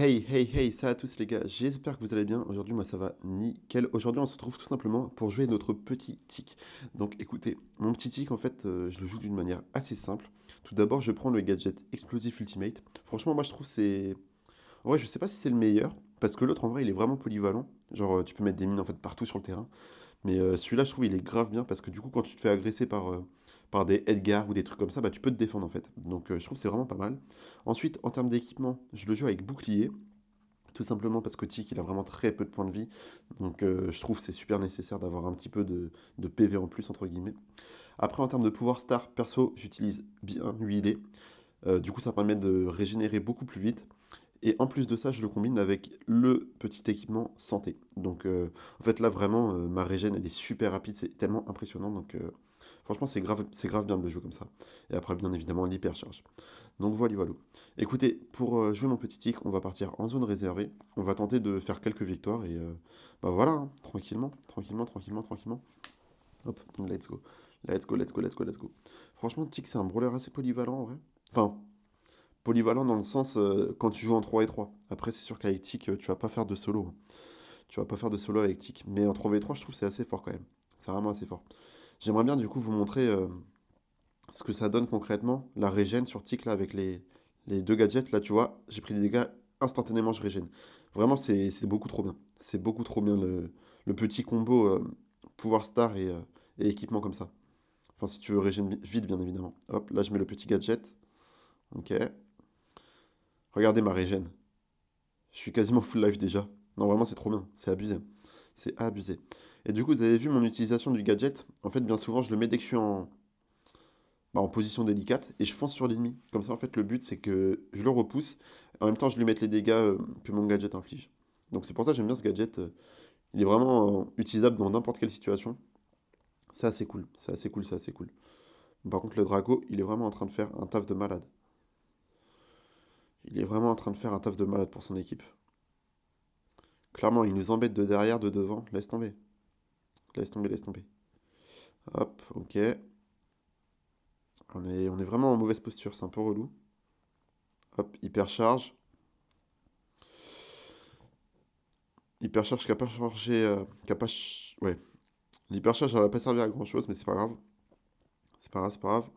Hey, hey, hey, ça à tous les gars, j'espère que vous allez bien. Aujourd'hui, moi ça va nickel. Aujourd'hui, on se retrouve tout simplement pour jouer notre petit tic. Donc écoutez, mon petit tic, en fait, je le joue d'une manière assez simple. Tout d'abord, je prends le gadget Explosive Ultimate. Franchement, moi je trouve c'est. En vrai, je sais pas si c'est le meilleur, parce que l'autre en vrai, il est vraiment polyvalent. Genre, tu peux mettre des mines en fait partout sur le terrain. Mais celui-là, je trouve, il est grave bien parce que du coup, quand tu te fais agresser par des Edgar ou des trucs comme ça, bah, tu peux te défendre en fait. Donc je trouve que c'est vraiment pas mal. Ensuite, en termes d'équipement, je le joue avec bouclier. Tout simplement parce que Tic, il a vraiment très peu de points de vie. Donc je trouve que c'est super nécessaire d'avoir un petit peu de PV en plus, entre guillemets. Après, en termes de pouvoir star, perso, j'utilise bien huilé. Du coup, ça permet de régénérer beaucoup plus vite. Et en plus de ça, je le combine avec le petit équipement santé. Donc en fait, là, vraiment, ma régène, elle est super rapide. C'est tellement impressionnant. Donc franchement, c'est grave bien de le jouer comme ça. Et après, bien évidemment, l'hypercharge. Donc voilà, voilà. Écoutez, pour jouer mon petit tic, on va partir en zone réservée. On va tenter de faire quelques victoires et bah voilà, hein, tranquillement, tranquillement, tranquillement, tranquillement. Hop, let's go. Let's go, let's go, let's go, let's go. Franchement, tic, c'est un brawler assez polyvalent en vrai. Enfin, polyvalent dans le sens quand tu joues en 3 et 3. Après, c'est sûr qu'avec tic, tu vas pas faire de solo, hein. Tu vas pas faire de solo avec tic. Mais en 3v3, je trouve que c'est assez fort quand même. C'est vraiment assez fort. J'aimerais bien du coup vous montrer ce que ça donne concrètement, la régène sur tic là avec les deux gadgets. Là, tu vois, j'ai pris des dégâts, instantanément je régène. Vraiment, c'est beaucoup trop bien. C'est beaucoup trop bien le petit combo pouvoir star et équipement comme ça. Enfin, si tu veux régène vite, bien évidemment. Hop, là, je mets le petit gadget. Ok. Regardez ma régène. Je suis quasiment full life déjà. Non, vraiment, c'est trop bien. C'est abusé. C'est abusé. Et du coup, vous avez vu mon utilisation du gadget. En fait, bien souvent, je le mets dès que je suis en position délicate et je fonce sur l'ennemi. Comme ça, en fait, le but, c'est que je le repousse. En même temps, je lui mette les dégâts que mon gadget inflige. Donc, c'est pour ça que j'aime bien ce gadget. Il est vraiment utilisable dans n'importe quelle situation. C'est assez cool. C'est assez cool, c'est assez cool. Par contre, le Drago, il est vraiment en train de faire un taf de malade. Il est vraiment en train de faire un taf de malade pour son équipe. Clairement, il nous embête de derrière, de devant. Laisse tomber. Laisse tomber, laisse tomber. Hop, ok. On est vraiment en mauvaise posture, c'est un peu relou. Hop, hyper charge. Hypercharge qui a pas chargé. Ouais. L'hypercharge, ça va pas servir à grand chose, mais c'est pas grave. C'est pas grave, c'est pas grave.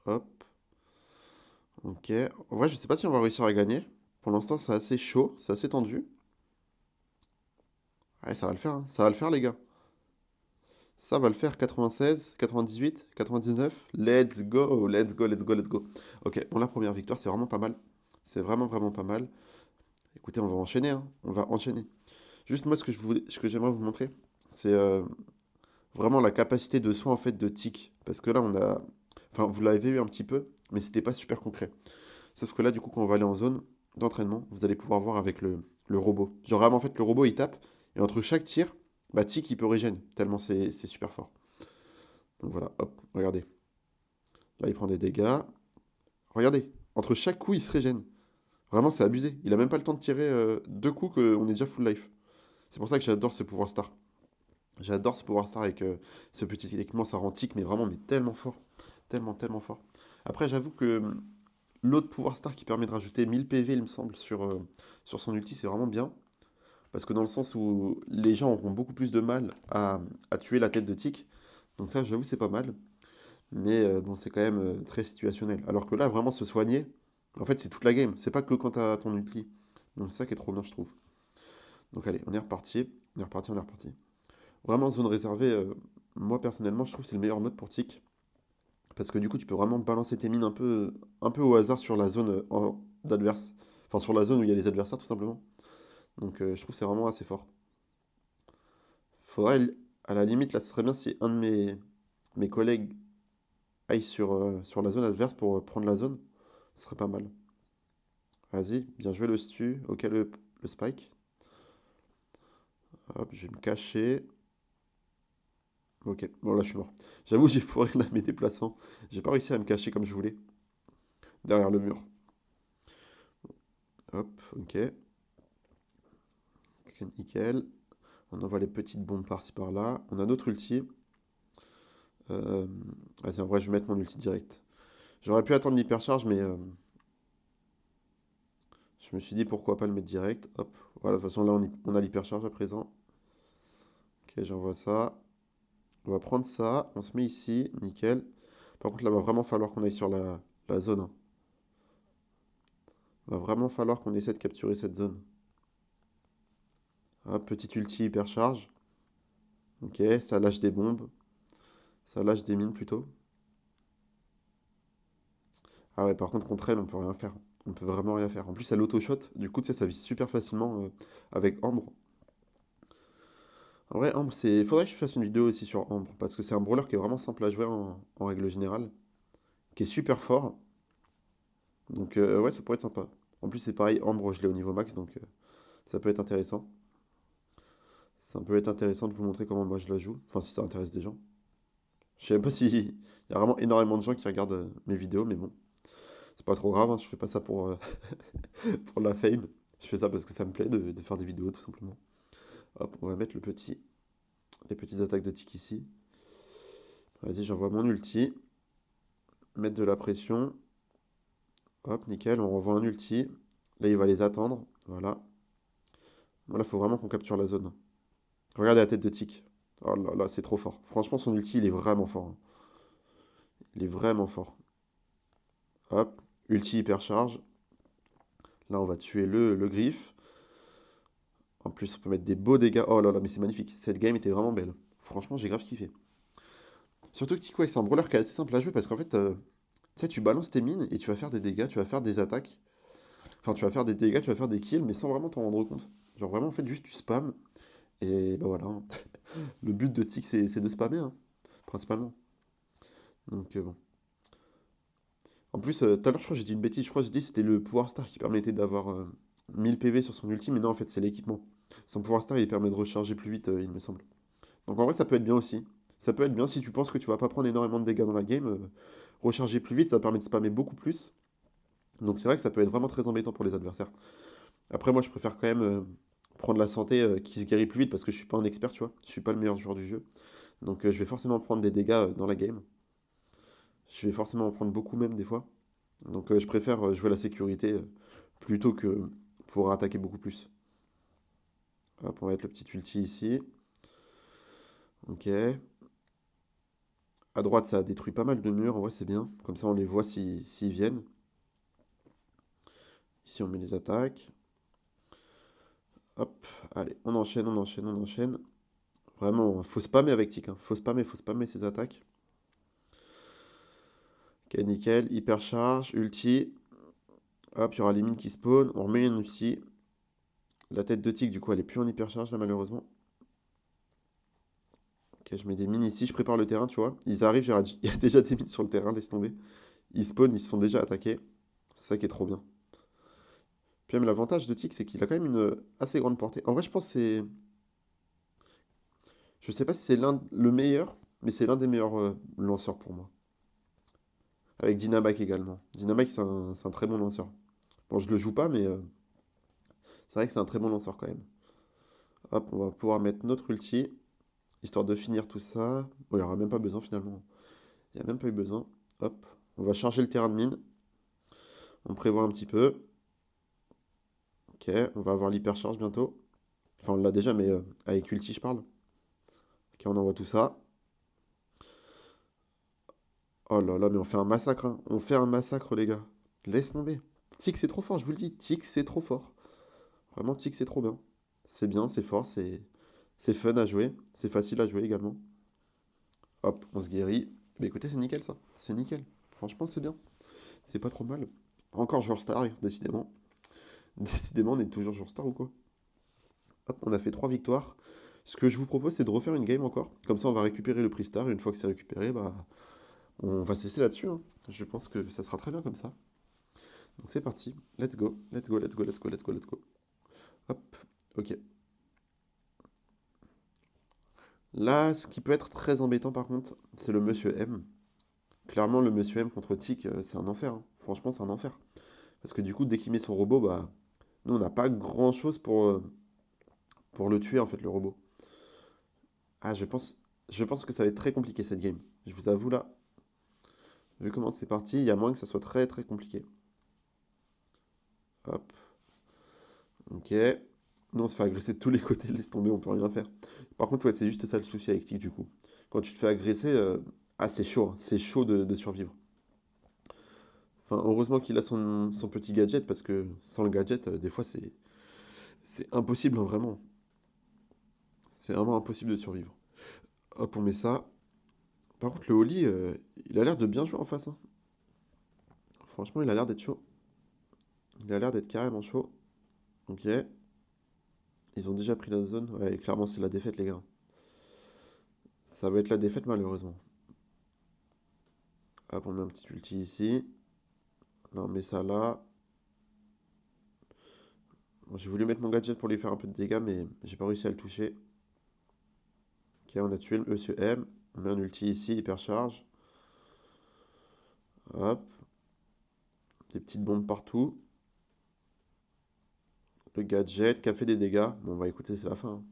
Hop. Ok. En vrai, je sais pas si on va réussir à gagner. Pour l'instant, c'est assez chaud, c'est assez tendu. Ouais, ça va le faire, hein. Ça va le faire, les gars. Ça va le faire. 96, 98, 99. Let's go, let's go, let's go, let's go. Ok, bon, la première victoire, c'est vraiment pas mal. C'est vraiment, vraiment pas mal. Écoutez, on va enchaîner, hein. On va enchaîner. Juste moi, ce que j'aimerais vous montrer, c'est vraiment la capacité de soin en fait de tic. Parce que là, enfin, vous l'avez vu un petit peu, mais c'était pas super concret. Sauf que là, du coup, quand on va aller en zone d'entraînement, vous allez pouvoir voir avec le robot. Genre vraiment, en fait, le robot, il tape, et entre chaque tir, bah, tic, il peut régène, tellement c'est super fort. Donc voilà, hop, regardez. Là, il prend des dégâts. Regardez, entre chaque coup, il se régène. Vraiment, c'est abusé. Il a même pas le temps de tirer deux coups qu'on est déjà full life. C'est pour ça que j'adore ce pouvoir star. J'adore ce pouvoir star avec ce petit équipement, ça rend tic, mais vraiment mais tellement fort. Tellement, tellement fort. Après, j'avoue que l'autre pouvoir star qui permet de rajouter 1000 PV, il me semble, sur son ulti, c'est vraiment bien. Parce que dans le sens où les gens auront beaucoup plus de mal à tuer la tête de tic. Donc ça, j'avoue, c'est pas mal. Mais bon, c'est quand même très situationnel. Alors que là, vraiment se soigner, en fait, c'est toute la game. C'est pas que quand t'as ton ulti. Donc c'est ça qui est trop bien, je trouve. Donc allez, on est reparti. On est reparti, on est reparti. Vraiment, zone réservée, moi personnellement, je trouve que c'est le meilleur mode pour tic. Parce que du coup, tu peux vraiment balancer tes mines un peu au hasard sur la zone d'adverse. Enfin, sur la zone où il y a les adversaires, tout simplement. Donc, je trouve que c'est vraiment assez fort. Faudrait, à la limite, là, ce serait bien si un de mes collègues aille sur la zone adverse pour prendre la zone. Ce serait pas mal. Vas-y, bien joué le stu. Ok, le spike. Hop, je vais me cacher. Ok, bon là je suis mort. J'avoue, j'ai foiré là mes déplacements. J'ai pas réussi à me cacher comme je voulais, derrière le mur. Hop, ok. Ok, nickel. On envoie les petites bombes par-ci par-là. On a notre ulti. Euh, Vas-y, en vrai, je vais mettre mon ulti direct. J'aurais pu attendre l'hypercharge, mais Je me suis dit pourquoi pas le mettre direct. Hop, voilà, de toute façon là on a l'hypercharge à présent. Ok, j'envoie ça. On va prendre ça, on se met ici, nickel. Par contre là va vraiment falloir qu'on aille sur la zone, hein. Va vraiment falloir qu'on essaie de capturer cette zone. Hop, petit ulti hypercharge. Ok, ça lâche des bombes. Ça lâche des mines plutôt. Ah ouais, par contre contre elle on peut rien faire. On peut vraiment rien faire. En plus elle auto-shot, du coup tu sais ça vise super facilement avec Ambre. En vrai, Ambre, c'est. Faudrait que je fasse une vidéo aussi sur Ambre, parce que c'est un brawler qui est vraiment simple à jouer en règle générale, qui est super fort. Donc ouais, ça pourrait être sympa. En plus, c'est pareil, Ambre, je l'ai au niveau max, donc ça peut être intéressant. Ça peut être intéressant de vous montrer comment moi je la joue. Enfin, si ça intéresse des gens. Je sais même pas si. Il y a vraiment énormément de gens qui regardent mes vidéos, mais bon, c'est pas trop grave, hein, je fais pas ça pour, pour la fame. Je fais ça parce que ça me plaît de faire des vidéos, tout simplement. Hop, on va mettre les petites attaques de tic ici. Vas-y, j'envoie mon ulti. Mettre de la pression. Hop, nickel, on renvoie un ulti. Là, il va les attendre. Voilà. Voilà, il faut vraiment qu'on capture la zone. Regardez la tête de Tic. Oh là là, c'est trop fort. Franchement, son ulti, il est vraiment fort, hein. Il est vraiment fort. Hop, ulti hypercharge. Là, on va tuer le griffe. En plus, on peut mettre des beaux dégâts. Oh là là, mais c'est magnifique. Cette game était vraiment belle. Franchement, j'ai grave kiffé. Surtout que Tic, ouais, c'est un brawler qui est assez simple à jouer parce qu'en fait, tu sais, tu balances tes mines et tu vas faire des dégâts, tu vas faire des attaques. Enfin, tu vas faire des dégâts, tu vas faire des kills, mais sans vraiment t'en rendre compte. Genre, vraiment, en fait, juste tu spams. Et bah voilà, hein. Le but de Tic, c'est de spammer, hein, principalement. Donc bon. En plus, tout à l'heure, je crois que j'ai dit une bêtise. Je crois que j'ai dit que c'était le pouvoir star qui permettait d'avoir 1000 PV sur son ulti, mais non, en fait, c'est l'équipement. Son pouvoir star, il permet de recharger plus vite, il me semble. Donc en vrai, ça peut être bien aussi. Ça peut être bien si tu penses que tu vas pas prendre énormément de dégâts dans la game. Recharger plus vite, ça permet de spammer beaucoup plus. Donc c'est vrai que ça peut être vraiment très embêtant pour les adversaires. Après, moi, je préfère quand même prendre la santé qui se guérit plus vite parce que je suis pas un expert, tu vois. Je suis pas le meilleur joueur du jeu. Donc je vais forcément prendre des dégâts dans la game. Je vais forcément en prendre beaucoup même des fois. Donc je préfère jouer la sécurité plutôt que pouvoir attaquer beaucoup plus. Hop, on va mettre le petit ulti ici. Ok. À droite, ça détruit pas mal de murs. En vrai, c'est bien. Comme ça, on les voit s'ils viennent. Ici, on met les attaques. Hop. Allez, on enchaîne, on enchaîne, on enchaîne. Vraiment, faut spammer avec Tic, hein. Faut spammer ses attaques. Ok, nickel. Hypercharge, ulti. Hop, il y aura les mines qui spawn. On remet une ulti. La tête de Tic, du coup, elle est plus en hypercharge là, malheureusement. Ok, je mets des mines ici, je prépare le terrain, tu vois. Ils arrivent, il y a déjà des mines sur le terrain, laisse tomber. Ils spawnent, ils se font déjà attaquer. C'est ça qui est trop bien. Puis même l'avantage de Tic, c'est qu'il a quand même une assez grande portée. En vrai, je pense que c'est. Je sais pas si c'est le meilleur, mais c'est l'un des meilleurs lanceurs pour moi. Avec Dynamac également. Dynamac, c'est un très bon lanceur. Bon, je le joue pas, mais c'est vrai que c'est un très bon lanceur quand même. Hop, on va pouvoir mettre notre ulti, histoire de finir tout ça. Bon, il n'y aura même pas besoin finalement. Il n'y a même pas eu besoin. Hop, on va charger le terrain de mine. On prévoit un petit peu. Ok, on va avoir l'hypercharge bientôt. Enfin, on l'a déjà, mais avec ulti, je parle. Ok, on envoie tout ça. Oh là là, mais on fait un massacre, hein. On fait un massacre, les gars. Laisse tomber. Tic, c'est trop fort, je vous le dis. Tic, c'est trop fort. Vraiment, Tic, c'est trop bien. C'est bien, c'est fort, c'est fun à jouer. C'est facile à jouer également. Hop, on se guérit. Mais écoutez, c'est nickel ça. C'est nickel. Franchement, c'est bien. C'est pas trop mal. Encore joueur star, décidément. Décidément, on est toujours joueur star ou quoi? Hop, on a fait 3 victoires. Ce que je vous propose, c'est de refaire une game encore. Comme ça, on va récupérer le prix star. Et une fois que c'est récupéré, bah, on va se laisser là-dessus, hein. Je pense que ça sera très bien comme ça. Donc c'est parti. Let's go. Let's go, let's go, let's go, let's go, let's go. Hop. Ok. Là, ce qui peut être très embêtant par contre, c'est le Monsieur M. Clairement, le Monsieur M contre Tic, c'est un enfer, hein. Franchement, c'est un enfer. Parce que du coup, dès qu'il met son robot, bah, nous, on n'a pas grand-chose pour le tuer, en fait, le robot. Ah, je pense que ça va être très compliqué cette game. Je vous avoue là, vu comment c'est parti, il y a moins que ça soit très très compliqué. Hop. Ok. Nous, on se fait agresser de tous les côtés, laisse tomber, on peut rien faire. Par contre, ouais, c'est juste ça le souci avec Tic, du coup. Quand tu te fais agresser, ah, c'est chaud, hein, c'est chaud de survivre. Enfin, heureusement qu'il a son petit gadget, parce que sans le gadget, des fois, c'est impossible, hein, vraiment. C'est vraiment impossible de survivre. Hop, on met ça. Par contre, le Oli, il a l'air de bien jouer en face, hein. Franchement, il a l'air d'être chaud. Il a l'air d'être carrément chaud. Ok. Ils ont déjà pris la zone. Ouais, clairement, c'est la défaite, les gars. Ça va être la défaite, malheureusement. Hop, on met un petit ulti ici. Là, on met ça là. Bon, j'ai voulu mettre mon gadget pour lui faire un peu de dégâts, mais j'ai pas réussi à le toucher. Ok, on a tué le ECM. On met un ulti ici, hypercharge. Hop, des petites bombes partout. Le gadget qui a fait des dégâts. Bon, bah écoutez, c'est la fin, hein.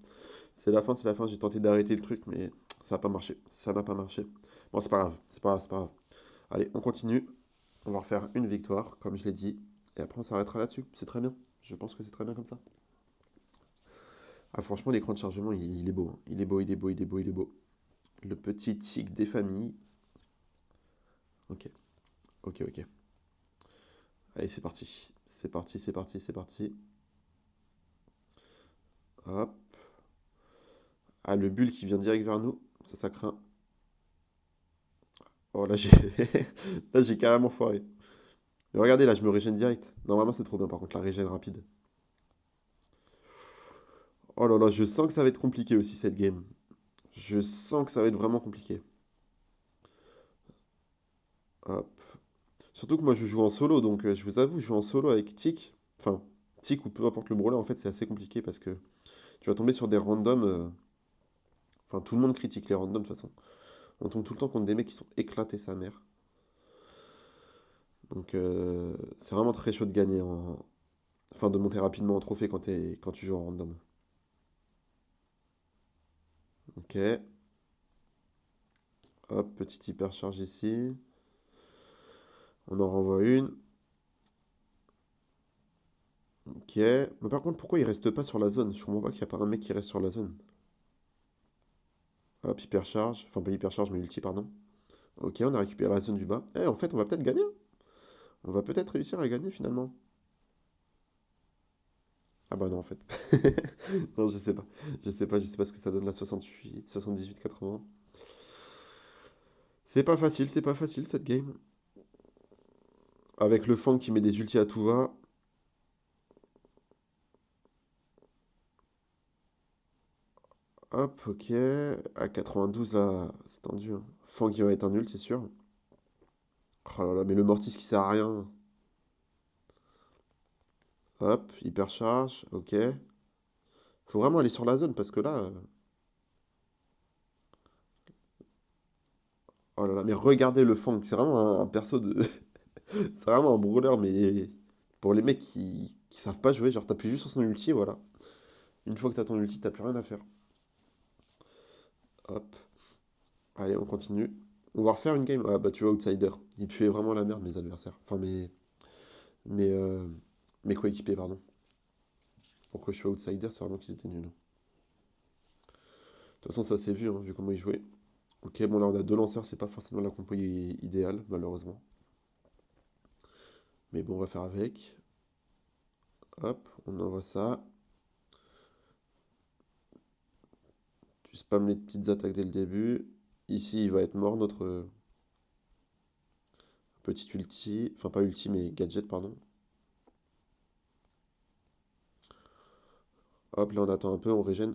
C'est la fin, c'est la fin. J'ai tenté d'arrêter le truc, mais ça n'a pas marché. Ça n'a pas marché. Bon, c'est pas grave, c'est pas grave, c'est pas grave. Allez, on continue. On va refaire une victoire, comme je l'ai dit. Et après, on s'arrêtera là-dessus. C'est très bien. Je pense que c'est très bien comme ça. Ah, franchement, l'écran de chargement, il est beau, hein. Il est beau, il est beau, il est beau, il est beau. Le petit tic des familles. Ok, ok, ok. Allez, c'est parti. C'est parti, c'est parti, c'est parti. Hop. Ah, le bulle qui vient direct vers nous. Ça craint. Oh, là, j'ai là, j'ai carrément foiré. Mais regardez, là, je me régène direct. Normalement, c'est trop bien, par contre, la régène rapide. Oh là là, je sens que ça va être compliqué aussi, cette game. Je sens que ça va être vraiment compliqué. Hop. Surtout que moi, je joue en solo, donc je vous avoue, je joue en solo avec Tic. Enfin, Tic ou peu importe le brawler, en fait, c'est assez compliqué parce que tu vas tomber sur des randoms. Enfin, tout le monde critique les randoms, de toute façon. On tombe tout le temps contre des mecs qui sont éclatés sa mère. Donc, c'est vraiment très chaud de gagner en. Enfin, de monter rapidement en trophée quand tu joues en random. Ok. Hop, petite hypercharge ici. On en renvoie une. Ok. Mais par contre, pourquoi il reste pas sur la zone? Je comprends pas qu'il n'y a pas un mec qui reste sur la zone. Hop, hypercharge. Enfin, pas hypercharge, mais ulti, pardon. Ok, on a récupéré la zone du bas. Eh, en fait, on va peut-être gagner, hein. On va peut-être réussir à gagner finalement. Ah bah non, en fait. Non, je sais pas. Je sais pas ce que ça donne la 68, 78, 80. C'est pas facile cette game. Avec le Fang qui met des ultis à tout va. Hop, ok. À 92 là, c'est tendu, hein. Fang qui va être un ult, c'est sûr. Oh là là, mais le Mortis qui sert à rien. Hop, hypercharge, ok. Faut vraiment aller sur la zone parce que là. Oh là là, mais regardez le Fang, c'est vraiment un perso de. C'est vraiment un brawler, mais pour les mecs qui savent pas jouer, genre t'appuies juste sur son ulti et voilà. Une fois que t'as ton ulti, t'as plus rien à faire. Hop. Allez, on continue. On va refaire une game. Ah bah tu vois, Outsider. Il puait vraiment la merde, mes adversaires. Enfin, mes, euh, mes coéquipiers, pardon. Pourquoi je suis Outsider, c'est vraiment qu'ils étaient nuls. De toute façon, ça s'est vu, hein, vu comment ils jouaient. Ok, bon là on a deux lanceurs, c'est pas forcément la compo idéale, malheureusement. Mais bon, on va faire avec. Hop, on envoie ça. Tu spams les petites attaques dès le début. Ici, il va être mort, notre petit ulti. Enfin, pas ulti, mais gadget, pardon. Hop, là on attend un peu, on régène.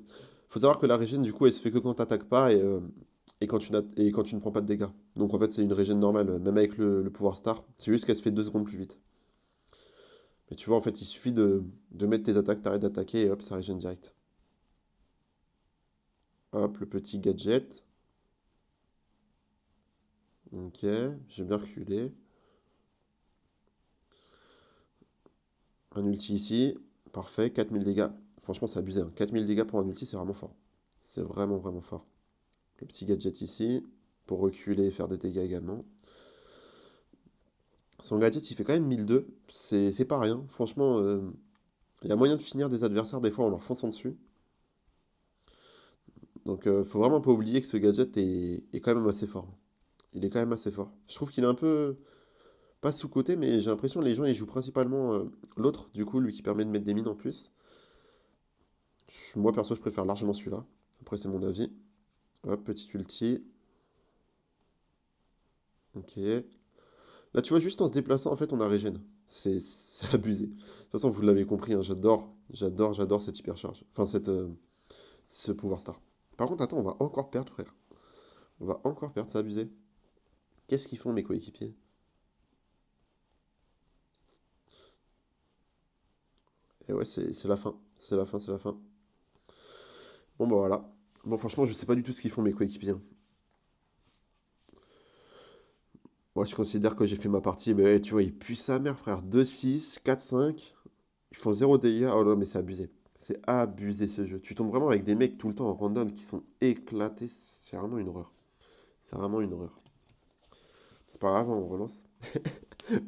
Faut savoir que la régène, du coup, elle se fait que quand t'attaques pas et quand tu ne prends pas de dégâts. Donc en fait, c'est une régène normale, même avec le pouvoir star. C'est juste qu'elle se fait 2 secondes plus vite. Mais tu vois, en fait, il suffit de mettre tes attaques, t'arrêtes d'attaquer et hop, ça régène direct. Hop, le petit gadget. Ok, j'ai bien reculé. Un ulti ici. Parfait, 4000 dégâts. Franchement, c'est abusé, hein. 4000 dégâts pour un ulti, c'est vraiment fort. C'est vraiment, vraiment fort. Le petit gadget ici, pour reculer et faire des dégâts également. Son gadget, il fait quand même 1002. C'est pas rien. Franchement, Il y a moyen de finir des adversaires des fois en leur fonçant dessus. Donc faut vraiment pas oublier que ce gadget est quand même assez fort. Il est quand même assez fort. Je trouve qu'il est un peu, pas sous-coté, mais j'ai l'impression que les gens ils jouent principalement l'autre, du coup, lui qui permet de mettre des mines en plus. Moi perso, je préfère largement celui-là. Après, c'est mon avis. Hop, petit ulti. Ok. Là, tu vois, juste en se déplaçant, en fait, on a régène. C'est abusé. De toute façon, vous l'avez compris, hein, j'adore cette hypercharge. Enfin, ce pouvoir star. Par contre, attends, on va encore perdre, frère. On va encore perdre, c'est abusé. Qu'est-ce qu'ils font, mes coéquipiers? Et ouais, c'est la fin. C'est la fin, c'est la fin. Bon, bah voilà. Bon, franchement, je sais pas du tout ce qu'ils font, mes coéquipiers, hein. Moi, je considère que j'ai fait ma partie. Mais ouais, tu vois, ils puent sa mère, frère. 2-6, 4-5. Ils font 0 dégâts. Oh non, mais c'est abusé. C'est abusé ce jeu. Tu tombes vraiment avec des mecs tout le temps en random qui sont éclatés. C'est vraiment une horreur. C'est vraiment une horreur. C'est pas grave, hein, on relance.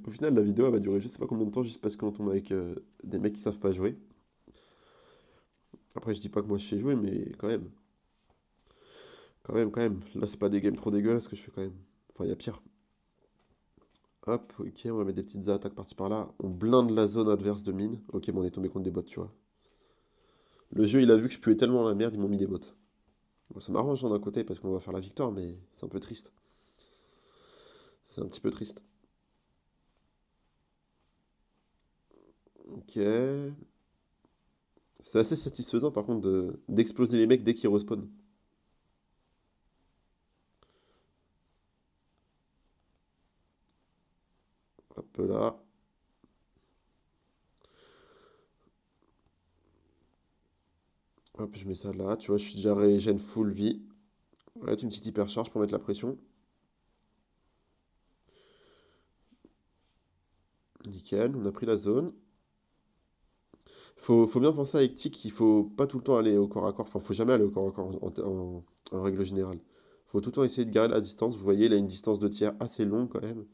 Au final, la vidéo elle va durer je sais pas combien de temps juste parce qu'on tombe avec des mecs qui savent pas jouer. Après, je dis pas que moi je sais jouer, mais quand même. Quand même, quand même. Là, c'est pas des games trop dégueulasses que je fais quand même. Enfin, il y a pire. Hop, ok, on va mettre des petites attaques par-ci par-là. On blinde la zone adverse de mine. Ok, bon, on est tombé contre des bots, tu vois. Le jeu, il a vu que je puais tellement la merde, ils m'ont mis des bots. Bon, ça m'arrange hein, d'un côté parce qu'on va faire la victoire, mais c'est un peu triste. C'est un petit peu triste. Ok. C'est assez satisfaisant par contre d'exploser les mecs dès qu'ils respawnent. Hop là. Hop, je mets ça là. Tu vois, je suis déjà régène full vie. Ouais, c'est une petite hypercharge pour mettre la pression. Nickel, on a pris la zone. Faut bien penser avec Tic qu'il faut pas tout le temps aller au corps à corps. Enfin, faut jamais aller au corps à corps en règle générale. Faut tout le temps essayer de garder la distance. Vous voyez, il a une distance de tir assez longue quand même.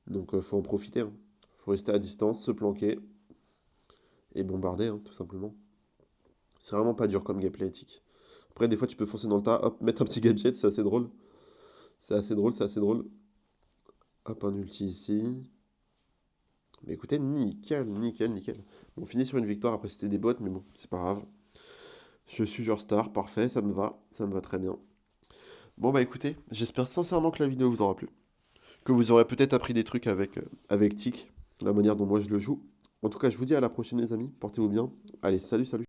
Donc, faut en profiter, hein. Faut rester à distance, se planquer et bombarder, hein, tout simplement. C'est vraiment pas dur comme gameplay Tic. Après, des fois, tu peux foncer dans le tas, hop, mettre un petit gadget, c'est assez drôle. C'est assez drôle, c'est assez drôle. Hop, un ulti ici. Mais écoutez, nickel, nickel, nickel. Bon, on finit sur une victoire, après c'était des bots, mais bon, c'est pas grave. Je suis genre star, parfait, ça me va très bien. Bon bah écoutez, j'espère sincèrement que la vidéo vous aura plu, que vous aurez peut-être appris des trucs avec Tic, la manière dont moi je le joue. En tout cas, je vous dis à la prochaine les amis, portez-vous bien. Allez, salut, salut.